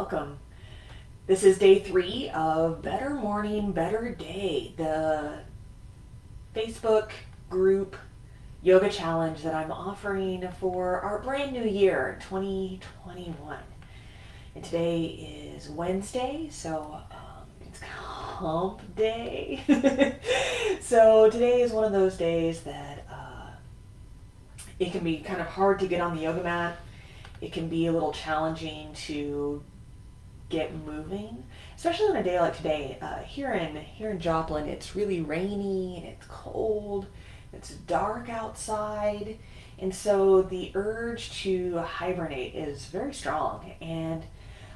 welcome. This is day 3 of Better Morning, Better Day, the Facebook group yoga challenge that I'm offering for our brand new year, 2021. And today is Wednesday, so it's hump day. So today is one of those days that it can be kind of hard to get on the yoga mat. It can be a little challenging to get moving, especially on a day like today. Here in Joplin, it's really rainy and it's cold. It's dark outside, and so the urge to hibernate is very strong. And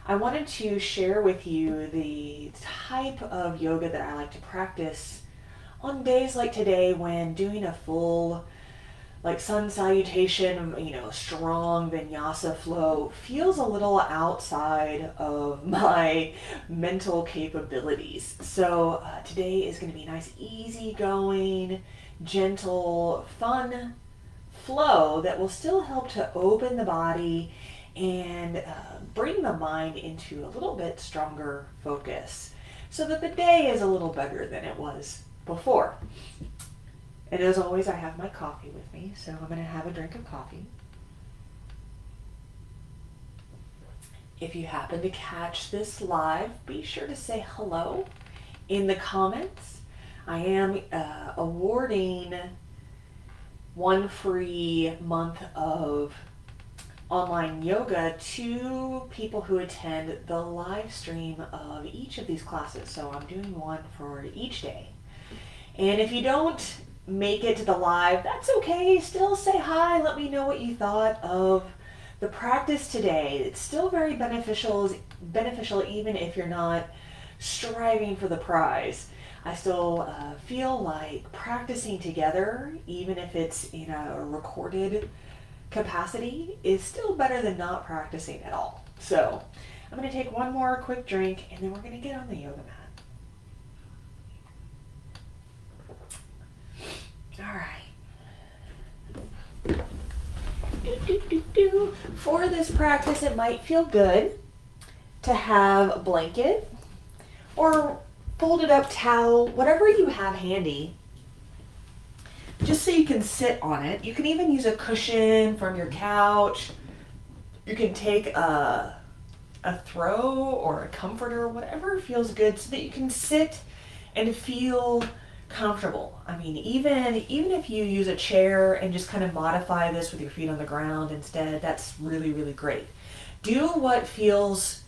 I wanted to share with you the type of yoga that I like to practice on days like today when doing a full like sun salutation, strong vinyasa flow feels a little outside of my mental capabilities. So today is going to be a nice, easygoing, gentle, fun flow that will still help to open the body and bring the mind into a little bit stronger focus so that the day is a little better than it was before. And as always, I have my coffee with me, so I'm going to have a drink of coffee. If you happen to catch this live, be sure to say hello in the comments. I am awarding one free month of online yoga to people who attend the live stream of each of these classes. So I'm doing one for each day. And if you don't make it to the live, that's okay. Still say hi. Let me know what you thought of the practice today. It's still very beneficial even if you're not striving for the prize. I still feel like practicing together, even if it's in a recorded capacity, is still better than not practicing at all. So I'm going to take one more quick drink and then we're going to get on the yoga mat. All right. For this practice, it might feel good to have a blanket or folded up towel, whatever you have handy, just so you can sit on it. You can even use a cushion from your couch. You can take a throw or a comforter, whatever feels good, so that you can sit and feel comfortable. I mean, even if you use a chair and just kind of modify this with your feet on the ground instead, that's really, really great. Do what feels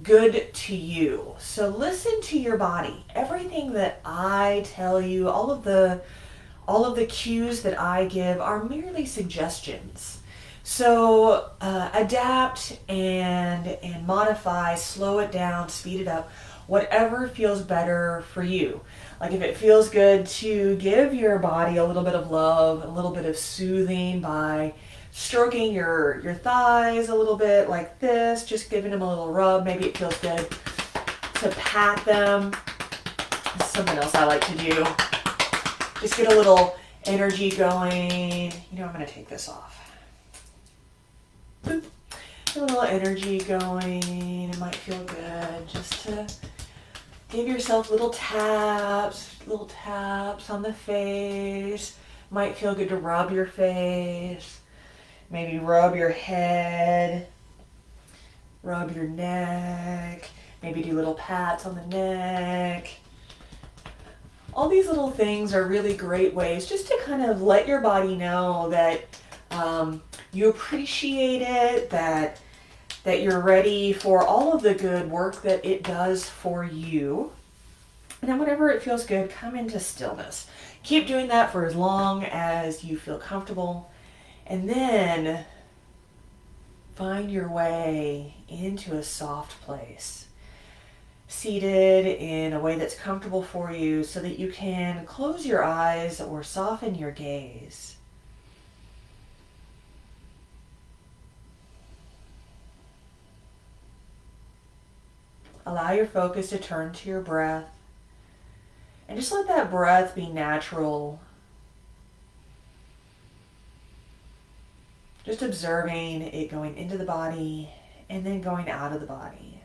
good to you. So listen to your body. Everything that I tell you, all of the cues that I give are merely suggestions. So adapt and modify, slow it down, speed it up, whatever feels better for you. Like if it feels good to give your body a little bit of love, a little bit of soothing by stroking your thighs a little bit like this, just giving them a little rub. Maybe it feels good to pat them. That's something else I like to do. Just get a little energy going. I'm going to take this off. Boop. A little energy going. It might feel good just to give yourself little taps on the face. Might feel good to rub your face. Maybe rub your head. Rub your neck. Maybe do little pats on the neck. All these little things are really great ways just to kind of let your body know that you appreciate it, that you're ready for all of the good work that it does for you. And then whenever it feels good, come into stillness. Keep doing that for as long as you feel comfortable. And then find your way into a soft place. Seated in a way that's comfortable for you so that you can close your eyes or soften your gaze. Allow your focus to turn to your breath. And just let that breath be natural. Just observing it going into the body and then going out of the body.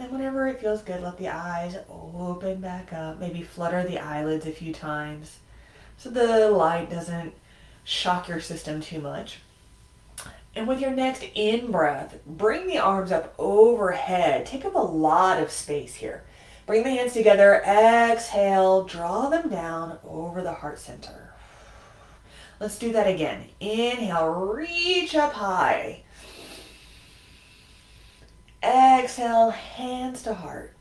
And whenever it feels good, let the eyes open back up. Maybe flutter the eyelids a few times so the light doesn't shock your system too much. And with your next in-breath, bring the arms up overhead. Take up a lot of space here. Bring the hands together. Exhale, draw them down over the heart center. Let's do that again. Inhale, reach up high. Exhale, hands to heart.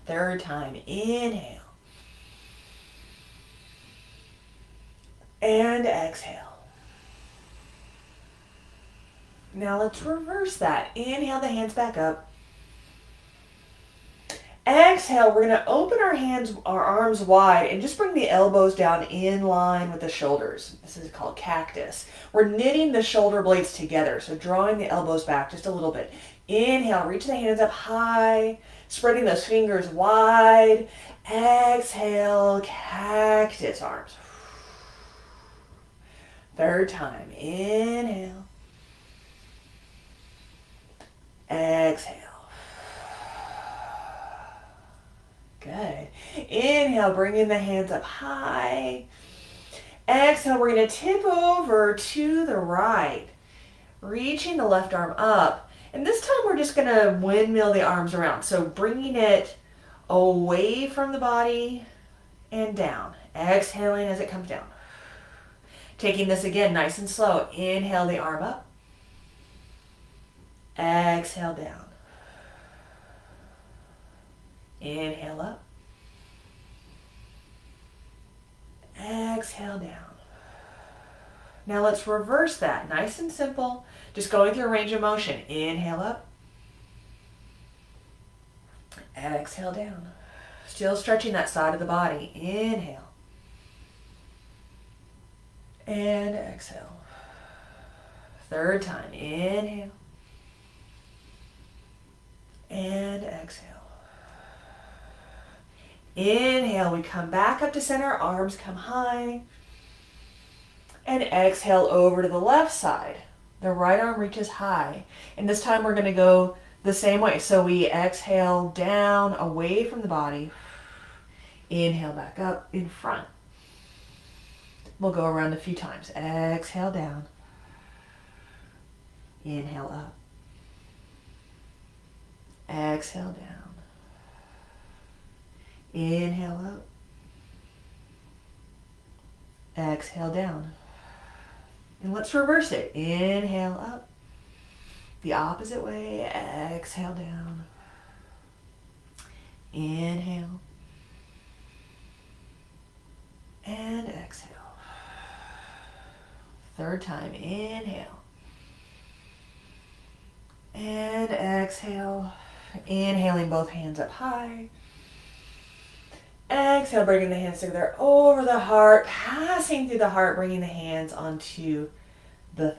Third time, inhale. And exhale. Now let's reverse that. Inhale the hands back up. Exhale, we're going to open our arms wide and just bring the elbows down in line with the shoulders. This is called cactus. We're knitting the shoulder blades together, so drawing the elbows back just a little bit. Inhale, reach the hands up high, spreading those fingers wide. Exhale, cactus arms. Third time, inhale. Exhale. Good. Inhale, bringing the hands up high. Exhale, we're going to tip over to the right, reaching the left arm up. And this time we're just going to windmill the arms around. So bringing it away from the body and down. Exhaling as it comes down. Taking this again nice and slow. Inhale the arm up. Exhale down. Inhale up. Exhale down. Now let's reverse that. Nice and simple. Just going through a range of motion. Inhale up. Exhale down. Still stretching that side of the body. Inhale. And exhale. Third time. Inhale. And exhale. Inhale, we come back up to center, arms come high. And exhale over to the left side. The right arm reaches high. And this time we're going to go the same way. So we exhale down, away from the body. Inhale back up in front. We'll go around a few times. Exhale down. Inhale up. Exhale down. Inhale up. Exhale down. And let's reverse it. Inhale up. The opposite way. Exhale down. Inhale. And exhale. Third time. Inhale. And exhale. Inhaling both hands up high. Exhale, bringing the hands together over the heart, passing through the heart, bringing the hands onto the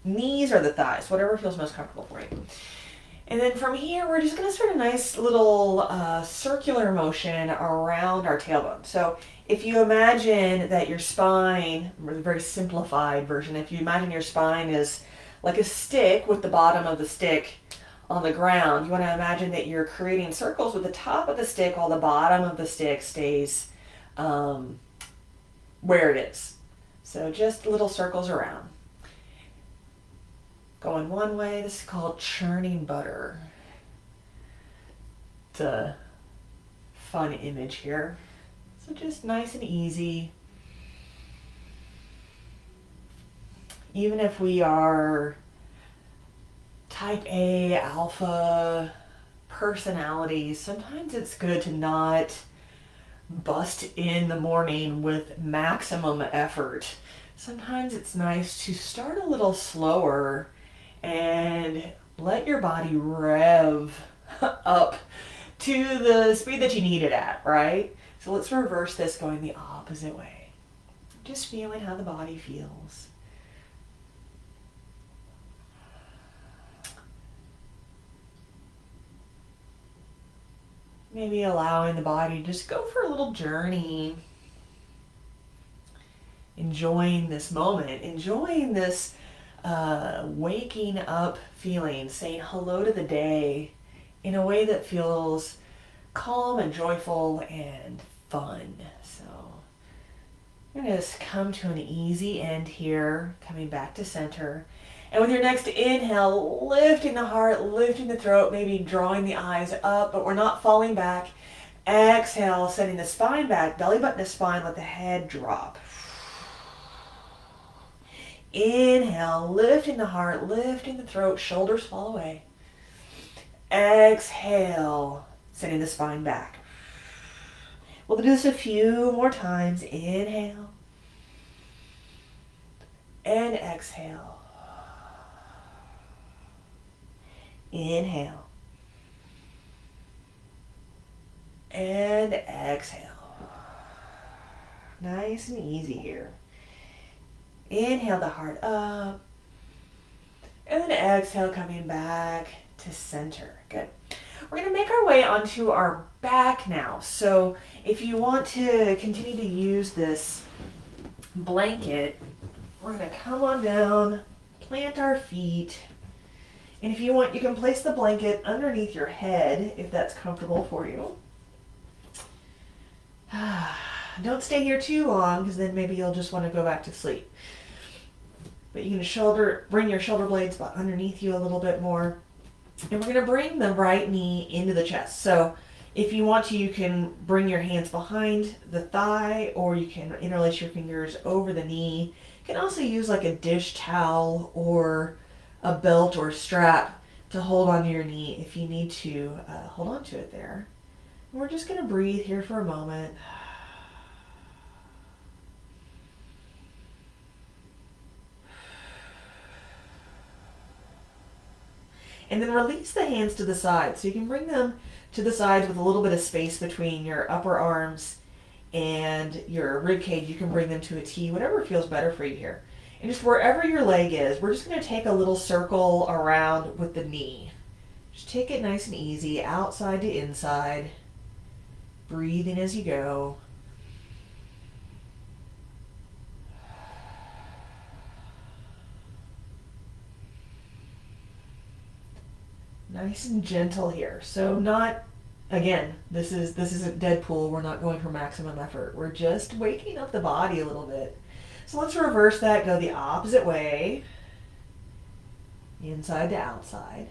knees or the thighs, whatever feels most comfortable for you. And then from here, we're just going to start a nice little circular motion around our tailbone. So if you imagine that your spine, a very simplified version, if you imagine your spine is like a stick with the bottom of the stick on the ground, you want to imagine that you're creating circles with the top of the stick while the bottom of the stick stays where it is. So just little circles around. Going one way, this is called churning butter. It's a fun image here. So just nice and easy. Even if we are type A, alpha personalities, sometimes it's good to not bust in the morning with maximum effort. Sometimes it's nice to start a little slower and let your body rev up to the speed that you need it at, right? So let's reverse this going the opposite way. Just feeling how the body feels. Maybe allowing the body to just go for a little journey. Enjoying this moment, enjoying this waking up feeling, saying hello to the day in a way that feels calm and joyful and fun. So you're going to just come to an easy end here, coming back to center. And with your next inhale, lifting the heart, lifting the throat, maybe drawing the eyes up, but we're not falling back. Exhale, sending the spine back, belly button to spine, let the head drop. Inhale, lifting the heart, lifting the throat, shoulders fall away. Exhale, sending the spine back. We'll do this a few more times. Inhale and exhale. Inhale and exhale. Nice and easy here. Inhale the heart up, and then exhale, coming back to center. Good. We're going to make our way onto our back now. So if you want to continue to use this blanket, we're going to come on down, plant our feet, and if you want, you can place the blanket underneath your head if that's comfortable for you. Don't stay here too long, because then maybe you'll just want to go back to sleep. But you can bring your shoulder blades underneath you a little bit more. And we're going to bring the right knee into the chest. So if you want to, you can bring your hands behind the thigh, or you can interlace your fingers over the knee. You can also use like a dish towel or a belt or strap to hold onto your knee if you need to hold on to it there. And we're just going to breathe here for a moment. And then release the hands to the sides. So you can bring them to the sides with a little bit of space between your upper arms and your rib cage. You can bring them to a T, whatever feels better for you here. And just wherever your leg is, we're just going to take a little circle around with the knee. Just take it nice and easy, outside to inside. Breathing as you go. Nice and gentle here. So not, again, this isn't Deadpool. We're not going for maximum effort. We're just waking up the body a little bit. So let's reverse that, go the opposite way. Inside to outside.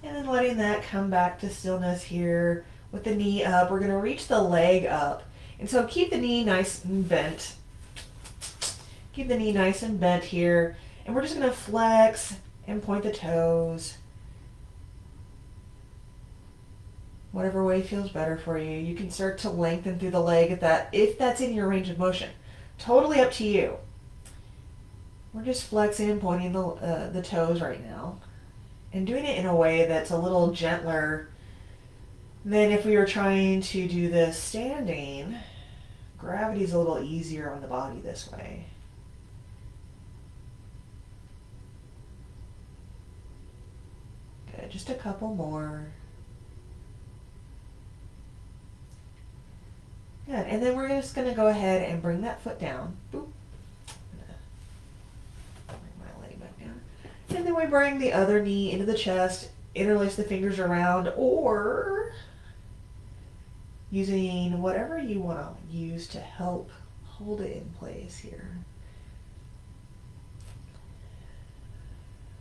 And then letting that come back to stillness here with the knee up. We're going to reach the leg up. And so keep the knee nice and bent. Keep the knee nice and bent here. And we're just going to flex and point the toes. Whatever way feels better for you. You can start to lengthen through the leg if that's in your range of motion. Totally up to you. We're just flexing and pointing the toes right now. And doing it in a way that's a little gentler than if we were trying to do this standing. Gravity's a little easier on the body this way. Good, just a couple more. Good, and then we're just going to go ahead and bring that foot down. Boop. And then we bring the other knee into the chest, interlace the fingers around, or using whatever you want to use to help hold it in place here.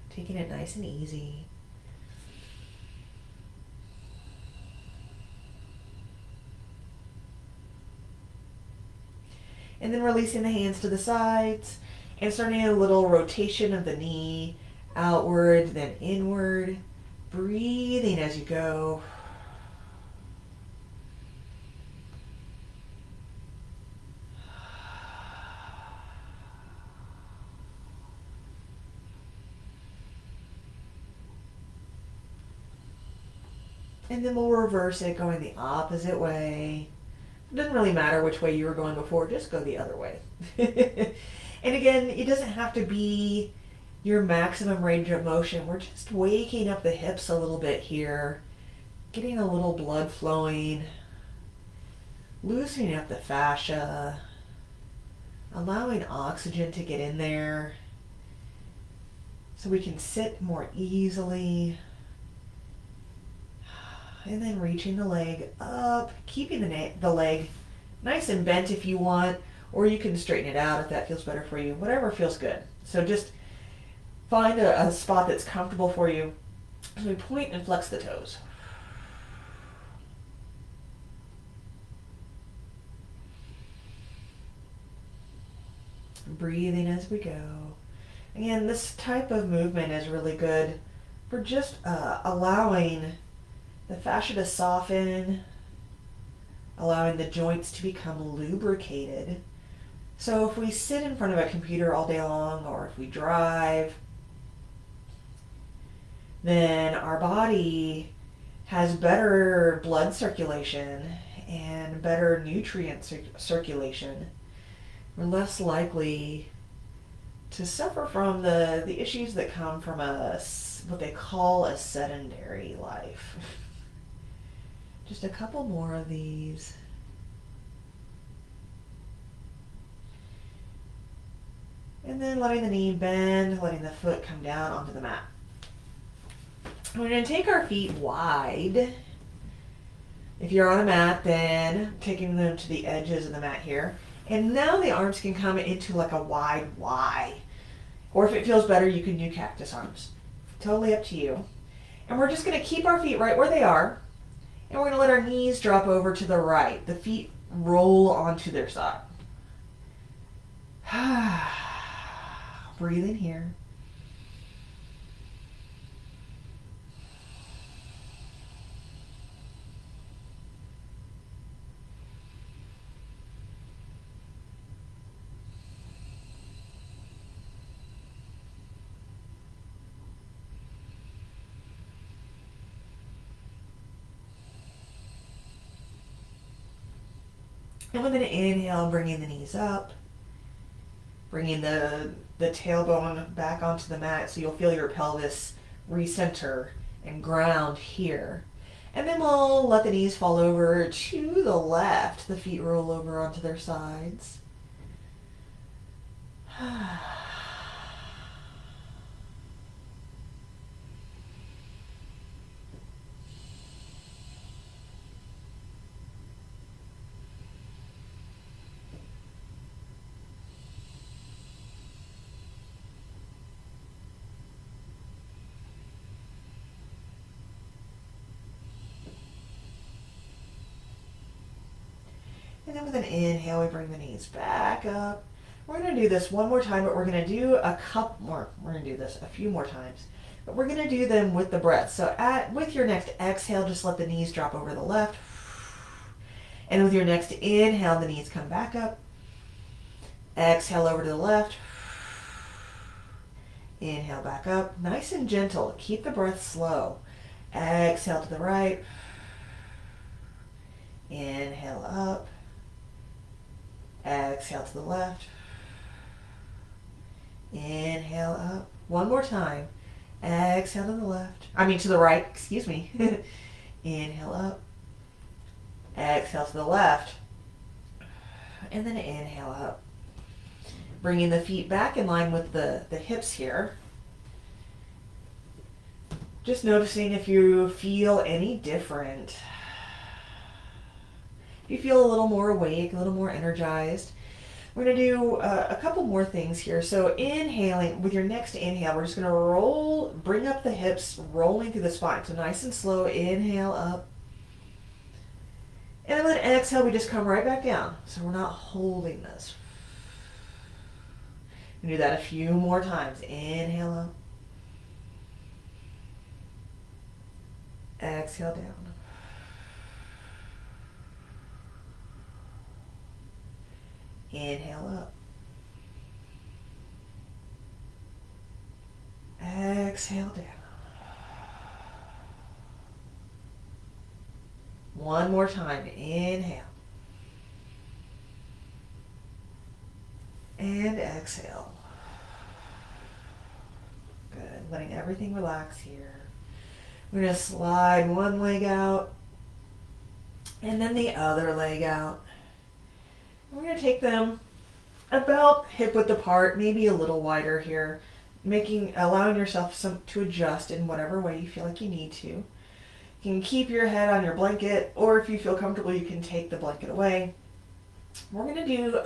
Taking it nice and easy. And then releasing the hands to the sides and starting a little rotation of the knee. Outward, then inward, breathing as you go. And then we'll reverse it, going the opposite way. It doesn't really matter which way you were going before, just go the other way. And again, it doesn't have to be your maximum range of motion. We're just waking up the hips a little bit here, getting a little blood flowing, loosening up the fascia, allowing oxygen to get in there so we can sit more easily. And then reaching the leg up, keeping the leg nice and bent if you want, or you can straighten it out if that feels better for you, whatever feels good. So just find a spot that's comfortable for you. So we point and flex the toes. Breathing as we go. Again, this type of movement is really good for just allowing the fascia to soften, allowing the joints to become lubricated. So if we sit in front of a computer all day long, or if we drive, then our body has better blood circulation and better nutrient circulation. We're less likely to suffer from the issues that come from what they call a sedentary life. Just a couple more of these. And then letting the knee bend, letting the foot come down onto the mat. We're going to take our feet wide. If you're on a mat, then taking them to the edges of the mat here. And now the arms can come into like a wide Y. Or if it feels better, you can do cactus arms. Totally up to you. And we're just going to keep our feet right where they are. And we're going to let our knees drop over to the right. The feet roll onto their side. Breathe in here. And with an inhale, bringing the knees up, bringing the tailbone back onto the mat so you'll feel your pelvis recenter and ground here. And then we'll let the knees fall over to the left. The feet roll over onto their sides. And then with an inhale, we bring the knees back up. We're going to do this one more time, but we're going to do a couple more. We're going to do this a few more times, but we're going to do them with the breath. So with your next exhale, just let the knees drop over the left. And with your next inhale, the knees come back up. Exhale over to the left. Inhale back up. Nice and gentle. Keep the breath slow. Exhale to the right. Inhale up. Exhale to the left. Inhale up. One more time. Exhale to the left. To the right, excuse me. Inhale up. Exhale to the left. And then inhale up. Bringing the feet back in line with the hips here. Just noticing if you feel any different. If you feel a little more awake, a little more energized. We're going to do a couple more things here. So inhaling, with your next inhale, we're just going to bring up the hips, rolling through the spine. So nice and slow, inhale up. And then exhale, we just come right back down. So we're not holding this. We do that a few more times. Inhale up. Exhale down. Inhale up. Exhale down. One more time. Inhale. And exhale. letting everything relax here. We're going to slide one leg out and then the other leg out. We're going to take them about hip width apart, maybe a little wider here, allowing yourself to adjust in whatever way you feel like you need to. You can keep your head on your blanket, or if you feel comfortable, you can take the blanket away. We're going to do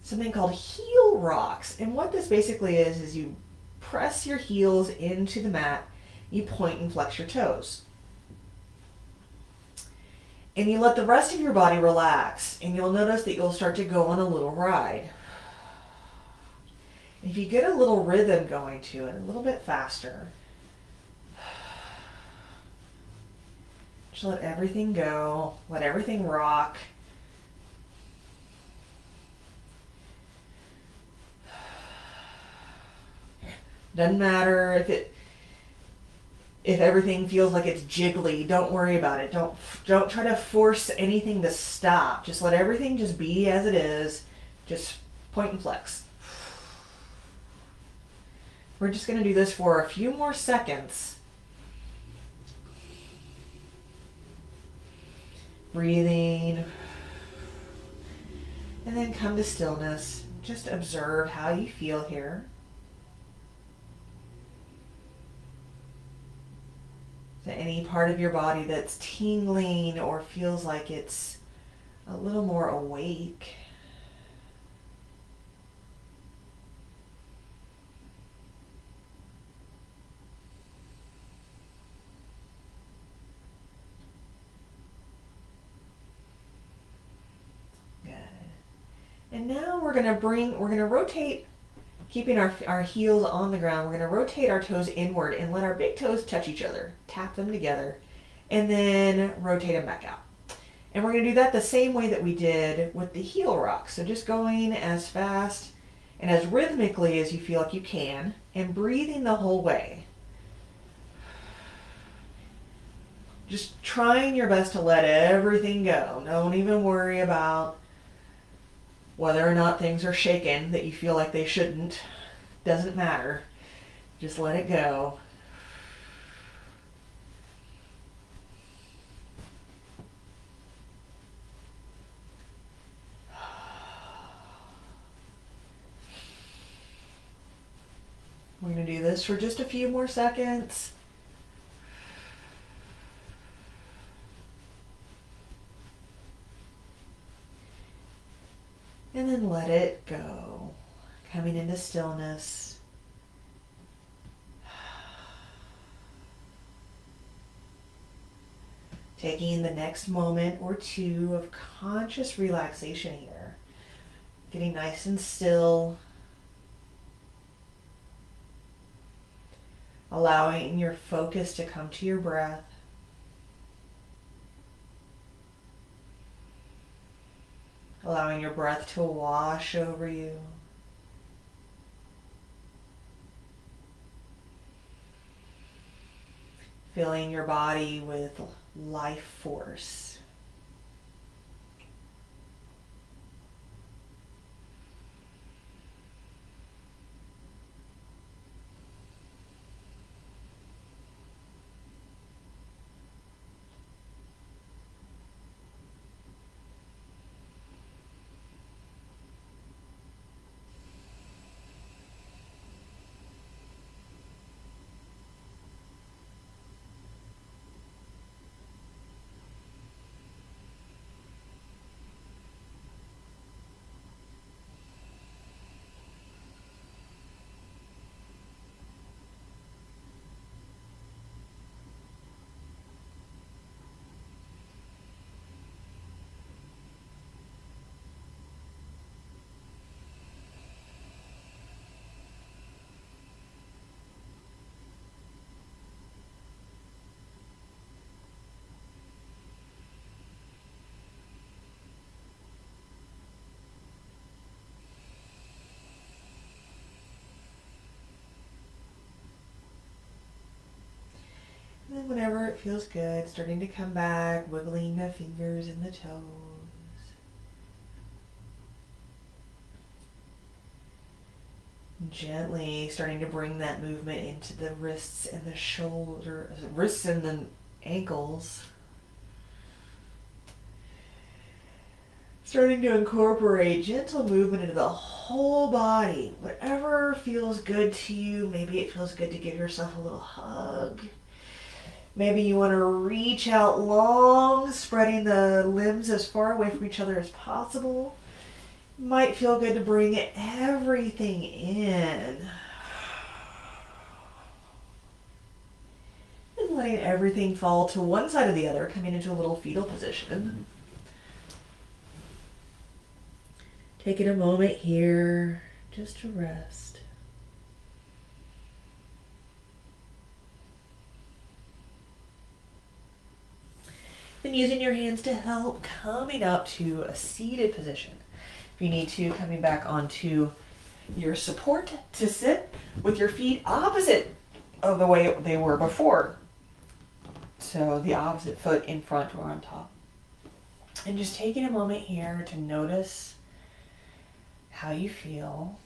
something called heel rocks. And what this basically is you press your heels into the mat, you point and flex your toes. And you let the rest of your body relax, and you'll notice that you'll start to go on a little ride. If you get a little rhythm going to it, a little bit faster, just let everything go, let everything rock. Doesn't matter if everything feels like it's jiggly, don't worry about it. Don't try to force anything to stop. Just let everything just be as it is. Just point and flex. We're just going to do this for a few more seconds. Breathing. And then come to stillness. Just observe how you feel here. Any part of your body that's tingling or feels like it's a little more awake. Good. And now we're going to rotate, keeping our heels on the ground. We're going to rotate our toes inward and let our big toes touch each other. Tap them together and then rotate them back out. And we're going to do that the same way that we did with the heel rock. So just going as fast and as rhythmically as you feel like you can and breathing the whole way. Just trying your best to let everything go. Don't even worry about whether or not things are shaken that you feel like they shouldn't. Doesn't matter. Just let it go. We're going to do this for just a few more seconds. And then let it go. Coming into stillness. Taking the next moment or two of conscious relaxation here. Getting nice and still. Allowing your focus to come to your breath. Allowing your breath to wash over you. Filling your body with life force. And then whenever it feels good, starting to come back, wiggling the fingers and the toes. Gently starting to bring that movement into the wrists and the wrists and the ankles. Starting to incorporate gentle movement into the whole body. Whatever feels good to you. Maybe it feels good to give yourself a little hug. Maybe you want to reach out long, spreading the limbs as far away from each other as possible. Might feel good to bring everything in. And letting everything fall to one side or the other, coming into a little fetal position. Taking a moment here just to rest. Then using your hands to help, coming up to a seated position. If you need to, coming back onto your support to sit with your feet opposite of the way they were before. So the opposite foot in front or on top. And just taking a moment here to notice how you feel.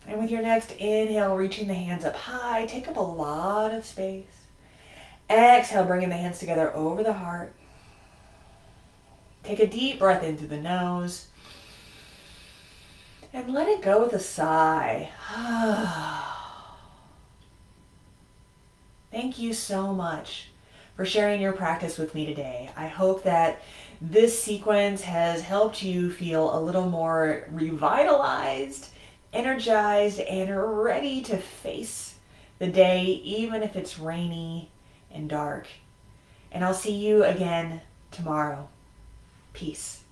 And with your next inhale, reaching the hands up high, take up a lot of space. Exhale, bringing the hands together over the heart. Take a deep breath in through the nose. And let it go with a sigh. Thank you so much for sharing your practice with me today. I hope that this sequence has helped you feel a little more revitalized, energized, and ready to face the day, even if it's rainy and dark. And I'll see you again tomorrow. Peace.